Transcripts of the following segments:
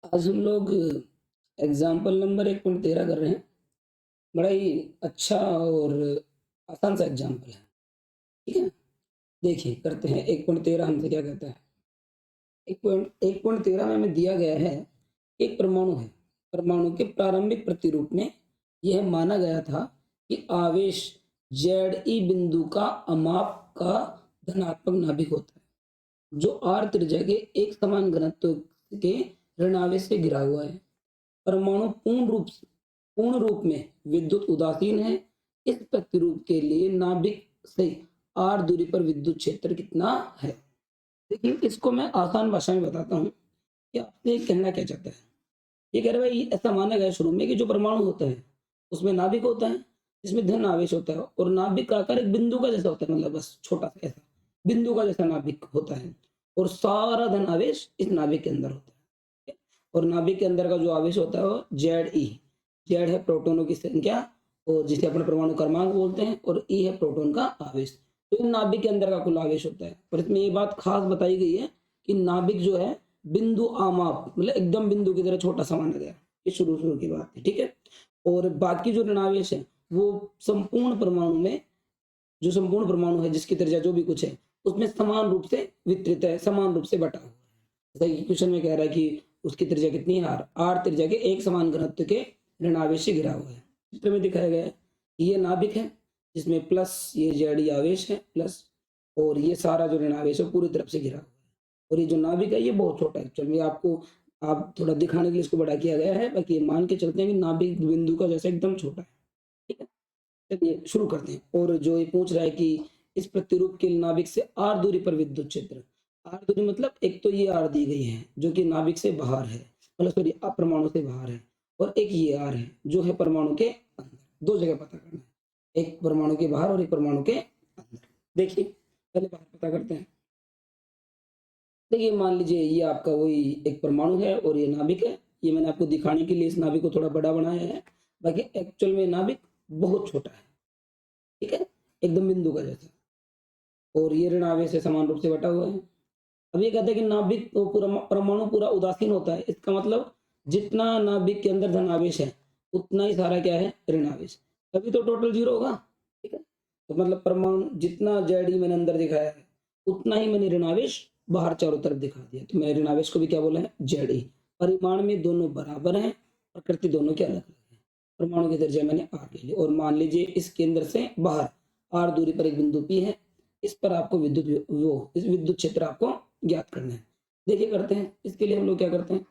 आज हम लोग एग्जाम्पल नंबर 1.13 कर रहे हैं। बड़ा ही अच्छा और आसान सा एग्जाम्पल है। ठीक है, देखिए करते हैं। 1.13 हमसे क्या कहता है? 1.13 में हमें दिया गया है, एक परमाणु है। परमाणु के प्रारंभिक प्रतिरूप में यह माना गया था कि आवेश Ze बिंदु का अमाप का धनात्मक नाभिक होता है, जो r त्रिज्या के एक समान घनत्व के ऋण आवेश से घिरा हुआ है। परमाणु पूर्ण रूप में विद्युत उदासीन है। इस प्रतिरूप के लिए नाभिक से r दूरी पर विद्युत क्षेत्र कितना है? देखिए, इसको मैं आसान भाषा में बताता हूँ कि आपसे कहना क्या चाहता है। ये कह रहे भाई, ऐसा माना गया शुरू में कि जो परमाणु होता है उसमें नाभिक होता है, जिसमें धन आवेश होता है, और नाभिक का आकार एक बिंदु का जैसा होता है, मतलब बस छोटा सा ऐसा बिंदु का जैसा नाभिक होता है, और सारा धन आवेश इस नाभिक के अंदर होता है। और नाभिक के अंदर का जो आवेश होता है वो जेड है प्रोटोनों की संख्या, और जिसे अपन परमाणु क्रमांक बोलते हैं, और ई है प्रोटॉन का आवेश। तो इन नाभिक के अंदर का कुल आवेश होता है। और इसमें ये बात खास बताई गई है कि नाभिक जो है बिंदु आमाप, मतलब एकदम बिंदु की तरह छोटा सा माना गया। ये शुरू शुरू की बात है, ठीक है। और बाकी जो ऋणावेश है वो संपूर्ण परमाणु में, जो संपूर्ण परमाणु है जिसकी त्रिज्या जो भी कुछ है उसमें समान रूप से वितरित है, समान रूप से बटा हुआ है। जैसा कि क्वेश्चन में कह रहा है कि उसकी त्रिज्या कितनी है, आर त्रिज्या के एक समान घनत्व के ऋणावेश से घिरा हुआ है। चित्र में दिखाया गया है ये नाभिक है, जिसमें प्लस ये जेडी आवेश है प्लस, और ये सारा जो ऋणावेश है पूरी तरफ से घिरा हुआ है। और ये जो नाभिक है ये बहुत छोटा है। एक्चुअली आपको आप थोड़ा दिखाने के लिए इसको बड़ा किया गया है, बाकी मान के चलते हैं कि नाभिक बिंदु का जैसा एकदम छोटा है। ठीक है, चलिए शुरू करते हैं। और जो ये पूछ रहा है कि इस प्रतिरूप के नाभिक से आर दूरी पर विद्युत क्षेत्र, आर दूरी मतलब एक तो ये आर दी गई है जो कि नाभिक से बाहर है, मतलब सॉरी परमाणु से बाहर है, और एक ये आर है जो है परमाणु के अंदर। दो जगह पता करना है, एक परमाणु के बाहर और एक परमाणु के अंदर। देखिए पहले बाहर पता करते हैं। देखिए मान लीजिए ये आपका वही एक परमाणु है और ये नाभिक है। ये मैंने आपको दिखाने के लिए इस नाभिक को थोड़ा बड़ा बनाया है, बाकी एक्चुअल में नाभिक बहुत छोटा है। ठीक है, एकदम बिंदु का जैसा, और ये ऋण आवेश से समान रूप से बटा हुआ है। अब ये कहते हैं कि नाभिक तो पूरा परमाणु पूरा उदासीन होता है। इसका मतलब जितना नाभिक के अंदर धन आवेश है उतना ही सारा क्या है, ऋण आवेश। तभी तो टोटल जीरो होगा। ठीक है, तो मतलब परमाणु जितना जेडी मैंने अंदर दिखाया है उतना ही मैंने ऋण आवेश बाहर चारों तरफ दिखा दिया। तो मैंने ऋण आवेश को भी क्या बोला है, जेडी। परिमाण में दोनों बराबर हैं, प्रकृति दोनों की अलग अलग है। परमाणु की दर्जा मैंने आर ले ली, और मान लीजिए इस केंद्र से बाहर आर दूरी पर एक बिंदु पी है। इस पर आपको इस विद्युत क्षेत्र आपको ज्ञात करना है। देखिए करते हैं। इसके लिए हम लोग क्या करते हैं,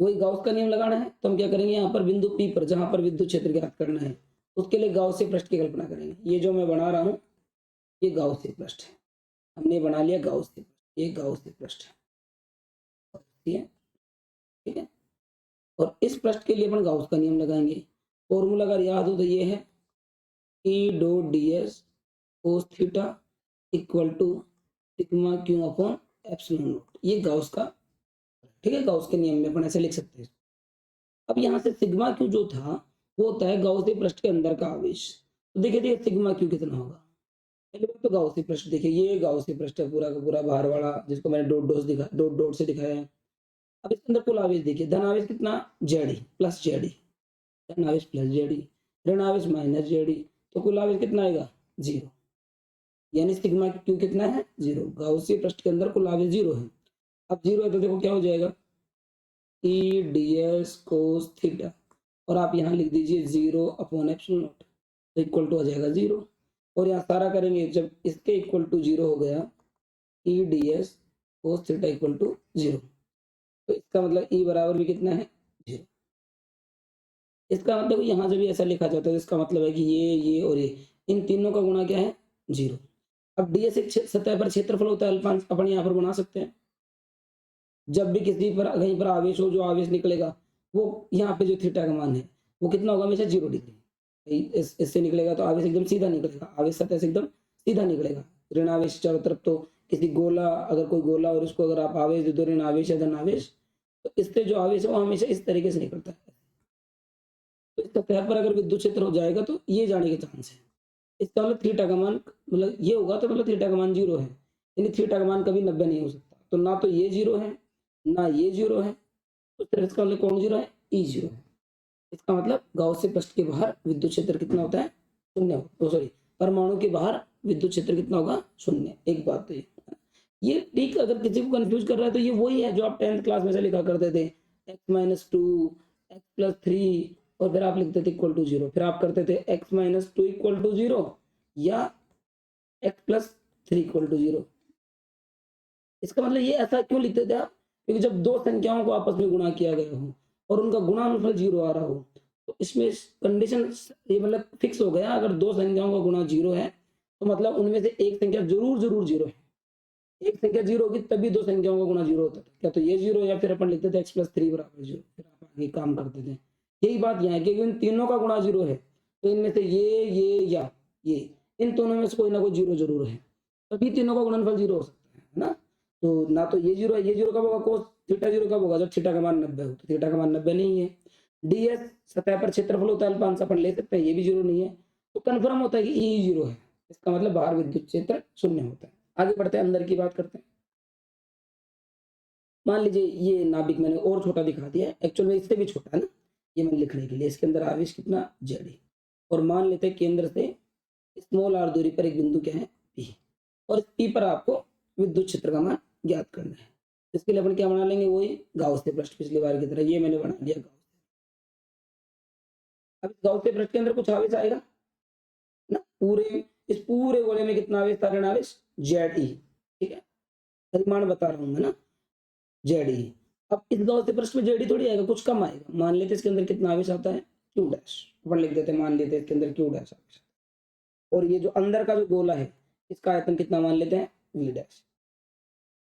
वही गाउस का नियम लगाना है। तो हम क्या करेंगे, यहाँ पर बिंदु पी पर जहां पर विद्युत क्षेत्र ज्ञात करना है उसके लिए गाउस से पृष्ठ की कल्पना करेंगे। ये जो मैं बना रहा हूँ ये गाउस से पृष्ठ है, हमने बना लिया गाउस से पृष्ठ। ये गाउस से पृष्ठ है, ठीक है। और इस पृष्ठ के लिए अपन गाउस का नियम लगाएंगे। फॉर्मूला अगर याद हो तो ये है E dot D S cos theta equal to sigma Q upon epsilon naught. ये गाउस का, ठीक है, गाउस के नियम में अपन ऐसे लिख सकते हैं। अब यहाँ से सिग्मा क्यू जो था वो होता है गाउसी पृष्ठ के अंदर का आवेश। तो देखिए सिग्मा क्यू कितना होगा। पहले बात तो गाउसी पृष्ठ देखिए, ये गाउसी पृष्ठ है पूरा का पूरा बाहर वाला, जिसको मैंने डॉट डॉट से दिखाया है। अब इसके अंदर कुल आवेश देखिए, धन आवेश कितना, जेडी प्लस जेडी, धन आवेश प्लस जेडी, ऋण आवेश माइनस जेडी। तो कुल आवेश कितना आएगा, जीरो। यानी सिग्मा क्यू कितना है, जीरो। गाउसी पृष्ठ के अंदर कुल आवेश जीरो है। अब जीरो है तो देखो क्या हो जाएगा, ई डी एस कोस थीटा, और आप यहाँ लिख दीजिए जीरो अपॉन एप्सिलॉन नॉट, तो इक्वल टू आ जाएगा जीरो। और यहाँ सारा करेंगे, जब इसके इक्वल टू जीरो हो गया, E D S cos theta equal to zero, तो इसका मतलब ई बराबर भी कितना है, जीरो। इसका मतलब यहाँ से भी ऐसा लिखा जाता है, इसका मतलब है कि ये और ये इन तीनों का गुणा क्या है, जीरो। अब डी एस एक सतह पर क्षेत्रफल होता है अल्फा, अपन यहाँ पर बना सकते हैं। जब भी किसी पर कहीं पर आवेश हो, जो आवेश निकलेगा वो यहाँ पे जो थीटा का मान है वो कितना होगा, हमेशा 0 डिग्री। इससे निकलेगा तो आवेश एकदम सीधा निकलेगा, आवेश सतह से एकदम सीधा निकलेगा। ऋण आवेश चारों तरफ, तो किसी गोला, अगर कोई गोला और उसको अगर आप आवेश दे दो, ऋण आवेश या धन आवेश, तो इससे जो आवेश है वो हमेशा इस तरीके से निकलता है। तो इस सतह पर अगर विद्युत क्षेत्र हो जाएगा तो ये जाने के चांस है। इसका मतलब थीटा का मान, मतलब ये होगा तो मतलब थीटा का मान 0 है, यानी थीटा का मान कभी 90 नहीं हो सकता। तो ना तो ये 0 है ना ये जीरो है, तो फिर इसका मतलब कौन जीरो है? ई जीरो है। इसका मतलब गाउस पृष्ठ के बाहर विद्युत क्षेत्र कितना होता है? शून्य। सॉरी, परमाणु के बाहर विद्युत क्षेत्र कितना होगा? शून्य। एक बात तो ये ठीक, अगर किसी को कंफ्यूज कर रहा है तो ये वही है जो आप 10th क्लास में से लिखा करते थे, x-2 x+3 और फिर आप लिखते थे इक्वल टू जीरो, फिर आप करते थे x-2 इक्वल टू जीरो या x+3 इक्वल टू जीरो। इसका मतलब ये ऐसा क्यों लिखते थे आप? क्योंकि जब दो संख्याओं को आपस में गुणा किया गया हो और उनका गुणानुफल जीरो आ रहा हो, तो इसमें कंडीशन ये मतलब फिक्स हो गया, अगर दो संख्याओं का गुणा जीरो है तो मतलब उनमें से एक संख्या जरूर जरूर जीरो है। एक संख्या जीरो होगी तभी दो संख्याओं का गुणा जीरो होता था, क्या तो ये जीरो या फिर अपन लिखते थे x+3 बराबर जीरो, फिर आप आगे काम करते थे। यही बात यहाँ है कि इन तीनों का गुणा जीरो है तो इनमें से ये या ये, इन दोनों में से कोई ना कोई जीरो जरूर है, तभी तीनों का गुणनफल जीरो हो सकता है ना। तो ना तो ये जीरो है, ये जीरो कब होगा? कोस थीटा जीरो कब होगा? जब थीटा का मान 90 हो। तो थीटा का मान 90 नहीं है। ds सतह पर क्षेत्रफल होता है अल्पांश, अपन ले सकते हैं, ये भी जीरो नहीं है। तो कन्फर्म होता है कि ई जीरो है, इसका मतलब बाहर विद्युत क्षेत्र शून्य होता है। आगे बढ़ते हैं, अंदर की बात करते हैं। मान लीजिए ये नाभिक मैंने और छोटा दिखा दिया है, एक्चुअल में इससे भी छोटा है ना, ये मैंने लिखने के लिए। इसके अंदर आवेश कितना? जेड है। और मान लेते हैं केंद्र से स्मॉल आर दूरी पर एक बिंदु क्या है? पी। और इस पी पर आपको विद्युत क्षेत्र का मान ज्ञात करना है। इसके लिए अपन क्या बना लेंगे? वही गाउस के पृष्ठ, पिछली बार की तरह ये मैंने बना दिया गाउस। अब इस गाउस के पृष्ठ के अंदर कुछ आवेश आएगा ना, पूरे इस पूरे गोले में कितना आवेश था? ऋण आवेश जेड ई। ठीक है, परिमाण बता रहा हूं मैं ना, जेड ई। अब इस गाउस के पृष्ठ में जेड ई थोड़ी आएगा, कुछ कम आएगा। मान लेते इसके अंदर कितना आवेश आता है? Q dash. अपन लिख देते हैं, मान लेते हैं इसके अंदर क्यू डैश आवेश। और ये जो अंदर का जो गोला है इसका आयतन कितना मान लेते हैं? V dash.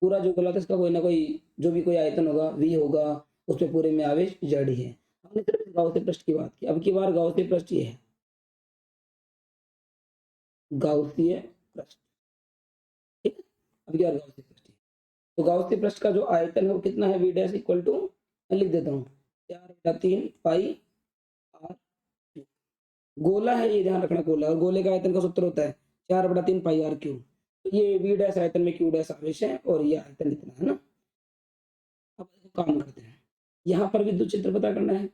पूरा जो गोला था इसका कोई ना कोई जो भी कोई आयतन होगा वी होगा, उसमें पूरे में आवेश जेड ही है। हमने सिर्फ गाउस पृष्ठ की बात की, अब की बार गाउस पृष्ठ ये है, गाउसीय पृष्ठ। ठीक है, अब की बार गाउसीय पृष्ठ। तो गाउसीय पृष्ठ का जो आयतन है वो कितना है? वी डैश इक्वल टू, मैं लिख देता हूँ 4/3 पाई आर। गोला है ये, ध्यान रखना गोला, और गोले का आयतन का सूत्र होता है 4/3 पाई आर क्यूब। तो ये वी डैश आयतन में क्यू डैश आवेश है और ये आयतन इतना है ना। अब काम करते हैं, यहाँ पर विद्युत क्षेत्र पता करना है।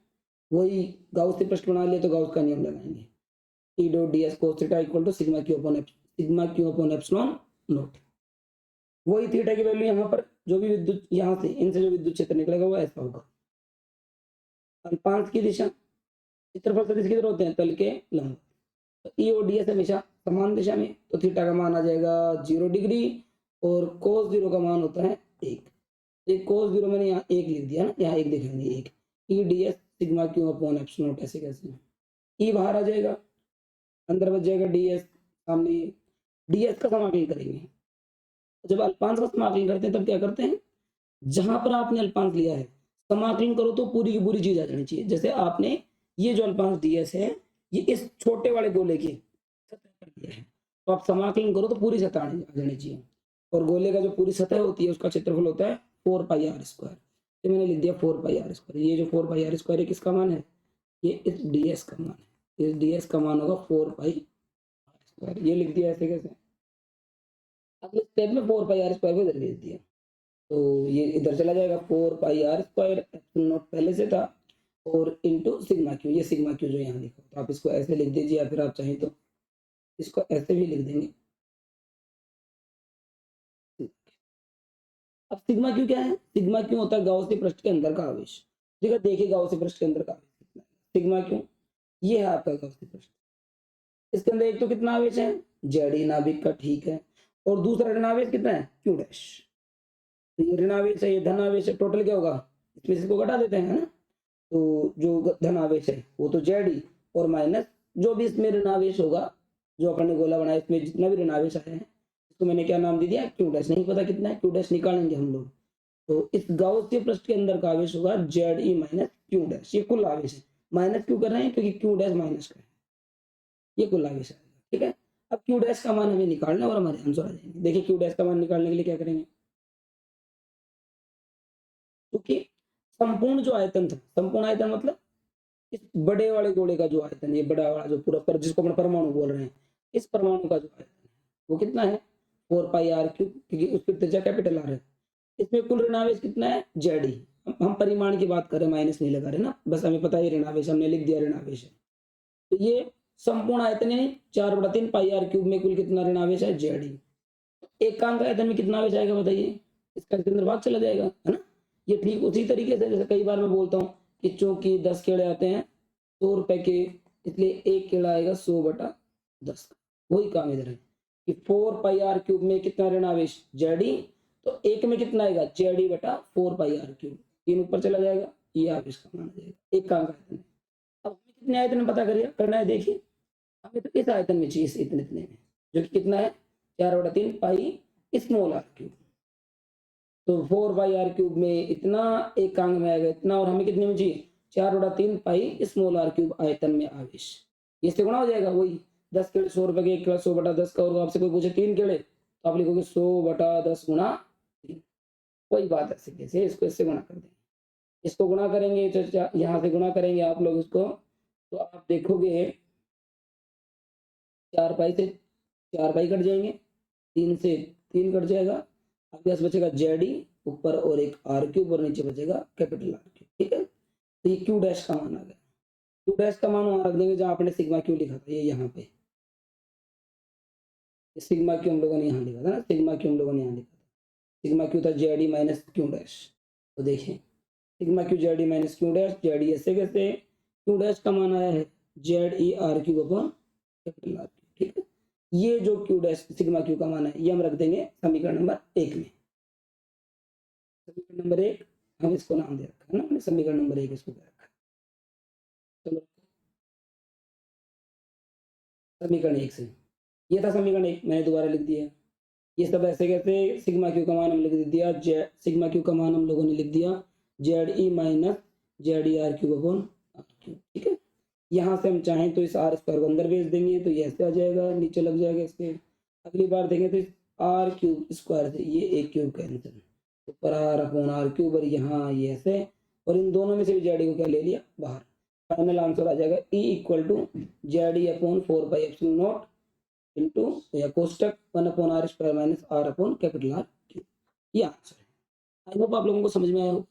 वही गाउस से प्रश्न बना लिया तो गाउस का नियम लगाएंगे, E dot ds cos theta equal to sigma Q upon epsilon naught. वही थीटा की वैल्यू यहाँ पर, जो भी विद्युत यहाँ से इनसे जो विद्युत क्षेत्र निकलेगा वो ऐसा होगा। अल्पांश की दिशा, क्षेत्रफल सदिश किधर होते हैं? तल के लंब। तो ई और ds हमेशा समान दिशा में, तो थीटा का मान आ जाएगा 0 डिग्री और cos 0 का मान होता है 1। एक cos 0 मैंने यहाँ 1 लिख दिया ना, यहाँ 1 दिखाएंगे 1। ई ds sigma Q upon epsilon not, ऐसे कैसे? ई बाहर आ जाएगा, अंदर बच जाएगा ds, सामने ds का समाकलन करेंगे। जब अल्पांश का समाकलन करते हैं तब क्या करते हैं? जहां पर आपने अल्पांश लिया है समाकलन करो तो पूरी की पूरी चीज आ जानी चाहिए। जैसे आपने ये जो अल्पांश ds है ये इस छोटे वाले गोले की सतह पर दिया है, तो आप समाकलन करो तो पूरी सतह आ जानी चाहिए। और गोले का जो पूरी सतह होती है उसका क्षेत्रफल होता है 4πr²। तो मैंने लिख दिया 4πr²। ये जो 4πr² है किसका मान है? ये इस ds का मान है। इस ds का मान होगा 4πr²। ये लिख दिया ऐसे कैसे? अगले स्टेप में 4πr² को इधर भेज दिया, तो ये इधर चला जाएगा 4πr² एप्सिलॉन नॉट पहले से था और इनटू सिग्मा क्यू, ये सिग्मा क्यू जो यहाँ लिखा, तो आप इसको ऐसे लिख दीजिए या फिर आप चाहें तो इसको ऐसे भी लिख देंगे। अब सिग्मा क्यू क्या है? सिग्मा क्यू होता है गाउस के पृष्ठ के अंदर का आवेश। ठीक है, देखिए गाउस के पृष्ठ के अंदर का आवेश कितना है। सिग्मा क्यू ये है आपका गाउस के पृष्ठ, इसके अंदर एक तो कितना आवेश है? जेड ई नाभिक का, ठीक है। और दूसरा ऋण आवेश कितना है? Q dash. तो ये ऋण आवेश है, ये धन आवेश है, टोटल क्या होगा? इसमें से इसको घटा देते हैं, है ना। तो जो धन आवेश है वो तो जेड ई, और माइनस जो भी इसमें ऋण आवेश होगा, जो अपन ने गोला बनाया इसमें जितना भी ऋण आवेश आया है इसको मैंने क्या नाम दे दिया? Q dash. नहीं पता कितना है, क्यू डैश निकालेंगे हम लोग। तो इस गाउस के पृष्ठ के अंदर का आवेश होगा Z E minus Q dash. ये कुल आवेश है, माइनस क्यों कर रहे हैं? क्योंकि क्यू डैश माइनस का है, ये कुल आवेश है। ठीक है, अब क्यू डैश का मान हमें निकालना और हमारे आंसर आ जाएंगे। देखिए क्यू डैश का मान निकालने के लिए क्या करेंगे? क्योंकि संपूर्ण जो आयतन था, संपूर्ण आयतन मतलब इस बड़े वाले गोले का जो आयतन, ये बड़ा वाला जो पूरा पर जिसको अपन परमाणु बोल रहे हैं, इस परमाणु का जो आयतन है वो कितना है? 4πr क्यूब, क्योंकि उसकी त्रिज्या कैपिटल आर है। इसमें कुल ऋणावेश कितना है, जेड ई। हम परिमाण की बात कर रहे हैं, माइनस नहीं लगा रहे ना, बस हमें पता है ऋणावेश, हमने लिख दिया ऋणावेश है। तो ये संपूर्ण आयतन है 4/3 पाई आर क्यूब में कुल कितना ऋणावेश है, जेड ई। एकांक आयतन में कितना आवेश आएगा बताइए, इसका इसके अंदर भाग चला जाएगा, है ना। ये ठीक उसी तरीके से जैसे कई बार मैं बोलता हूँ कि चूंकि 10 केड़े आते हैं 100 रुपए के, इसलिए एक केड़ा आएगा 100/10 का। वही काम इधर है कि 4 पाई आर क्यूब में कितना ऋणावेश, जेडी, तो एक में कितना आएगा, जेडी बटा 4 पाई आर क्यूब, 3 ऊपर चला जाएगा, ये आवेश का माना जाएगा, एकांक आयतन है। अब हमें कितने आयतन में पता करिए करना है, देखिए हमें तो इस आयतन में चाहिए, इतने इतने में, जो कि कितना है 4/3 पाई स्मॉल आर क्यूब। तो 4 पाई आर क्यूब में इतना, एकांक में आएगा इतना, और हमें कितने में चाहिए 4/3 पाई स्मॉल आर क्यूब आयतन में आवेश। इससे गुणा हो जाएगा, वही 10 केड़े 100 रुपए के, 1 केड़ा 100/10 का, और आपसे कोई पूछे 3 केड़े तो आप लिखोगे 100/10 गुणा 3। कोई बात ऐसे कैसे, इसको इससे गुणा कर देंगे, इसको गुणा करेंगे तो यहाँ से गुणा करेंगे आप लोग इसको, तो आप देखोगे 4 पाई से 4 पाई कट जाएंगे, 3 से 3 कट जाएगा, आपके पास बचेगा जेड ई ऊपर और एक आर क्यूब, और नीचे बचेगा कैपिटल आर क्यूब, ठीक है। तो ये क्यू डैश का मान आ गया, क्यू डैश का मान वहां रख देंगे जहां आपने सिग्मा क्यू लिखा था, ये यहाँ पे सिग्मा क्यू हम लोगों ने यहाँ लिखा था ना, सिग्मा क्यू हम लोगों ने यहाँ लिखा था, सिग्मा क्यू था Z E minus Q dash. तो देखिए sigma Q Z E minus Q dash, Z ई ऐसे कैसे, क्यू डैश का मान आया है Z E R cube upon capital R cube, ठीक है। ये जो क्यू डैश सिग्मा क्यू का मान है, ये हम रख देंगे समीकरण नंबर 1 में। समीकरण नंबर 1 हम इसको नाम दे रखा है ना, हमने समीकरण नंबर 1 इसको दे रखा है। चलो समीकरण 1 से, ये था समीकरण 1, मैंने दोबारा लिख दिया। ये सब ऐसे कैसे, सिग्मा क्यू का मान हम लिख दिया, सिग्मा क्यू का मान हम लोगों ने लिख दिया Z E minus Z E R cube upon R cube, ठीक है। यहाँ से हम चाहें तो इस आर स्क्वायर को अंदर भेज देंगे, तो ये ऐसे आ जाएगा, नीचे लग जाएगा इसके। अगली बार देखें तो इस आर क्यूब स्क्वायर से ये एक क्यूब कैंसिल, ऊपर आर अपॉन आर क्यूब, और यहाँ ये ऐसे, और इन दोनों में से भी जेड को क्या ले लिया बाहर। फाइनल आंसर आ जाएगा E equal to Z E upon 4 pi epsilon not into या कोष्टक 1 upon R square minus R upon capital R cube. ये आंसर है। आई होप आप लोगों को समझ में आया हो।